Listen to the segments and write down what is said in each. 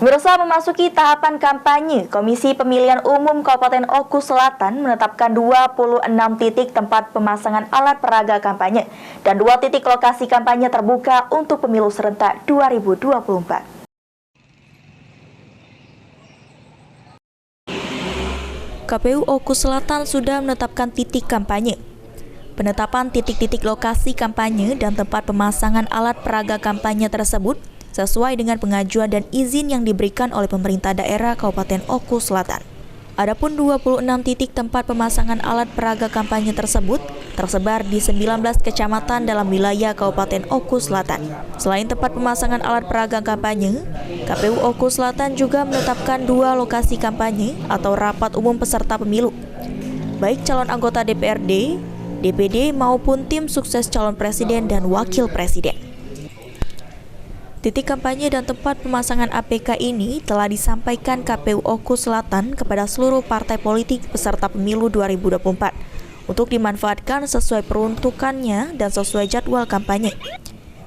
Pemirsa, memasuki tahapan kampanye, Komisi Pemilihan Umum Kabupaten Oku Selatan menetapkan 26 titik tempat pemasangan alat peraga kampanye dan 2 titik lokasi kampanye terbuka untuk pemilu serentak 2024. KPU Oku Selatan sudah menetapkan titik kampanye. Penetapan titik-titik lokasi kampanye dan tempat pemasangan alat peraga kampanye tersebut sesuai dengan pengajuan dan izin yang diberikan oleh pemerintah daerah Kabupaten Oku Selatan. Adapun 26 titik tempat pemasangan alat peraga kampanye tersebut tersebar di 19 kecamatan dalam wilayah Kabupaten Oku Selatan. Selain tempat pemasangan alat peraga kampanye, KPU Oku Selatan juga menetapkan 2 lokasi kampanye atau rapat umum peserta pemilu, baik calon anggota DPRD, DPD maupun tim sukses calon presiden dan wakil presiden. Titik kampanye dan tempat pemasangan APK ini telah disampaikan KPU Oku Selatan kepada seluruh partai politik peserta pemilu 2024 untuk dimanfaatkan sesuai peruntukannya dan sesuai jadwal kampanye,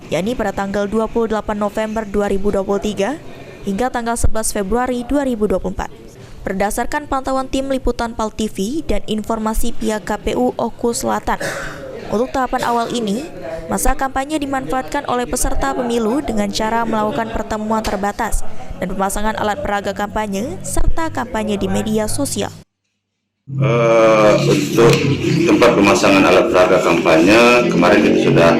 yakni pada tanggal 28 November 2023 hingga tanggal 11 Februari 2024. Berdasarkan pantauan tim liputan PAL TV dan informasi pihak KPU Oku Selatan, untuk tahapan awal ini, masa kampanye dimanfaatkan oleh peserta pemilu dengan cara melakukan pertemuan terbatas dan pemasangan alat peraga kampanye serta kampanye di media sosial. Untuk tempat pemasangan alat peraga kampanye, kemarin kita sudah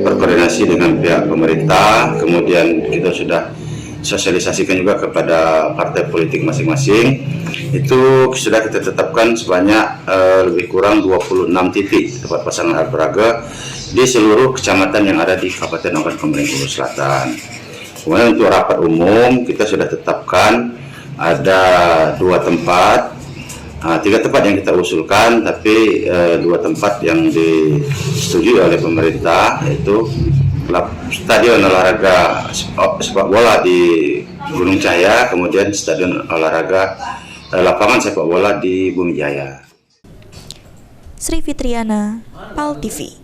berkoordinasi dengan pihak pemerintah, kemudian kita sudah sosialisasikan juga kepada partai politik masing-masing. Itu sudah kita tetapkan sebanyak lebih kurang 26 titik tempat pasangan alat peraga di seluruh kecamatan yang ada di Kabupaten Oku Selatan. Kemudian untuk rapat umum kita sudah tetapkan ada 2 tempat, 3 tempat yang kita usulkan, tapi 2 tempat yang disetujui oleh pemerintah, yaitu Stadion Olahraga Sepak Bola di Gunung Cahaya, kemudian Stadion Olahraga Lapangan Sepak Bola di Bumi Jaya. Sri Fitriana, PAL TV.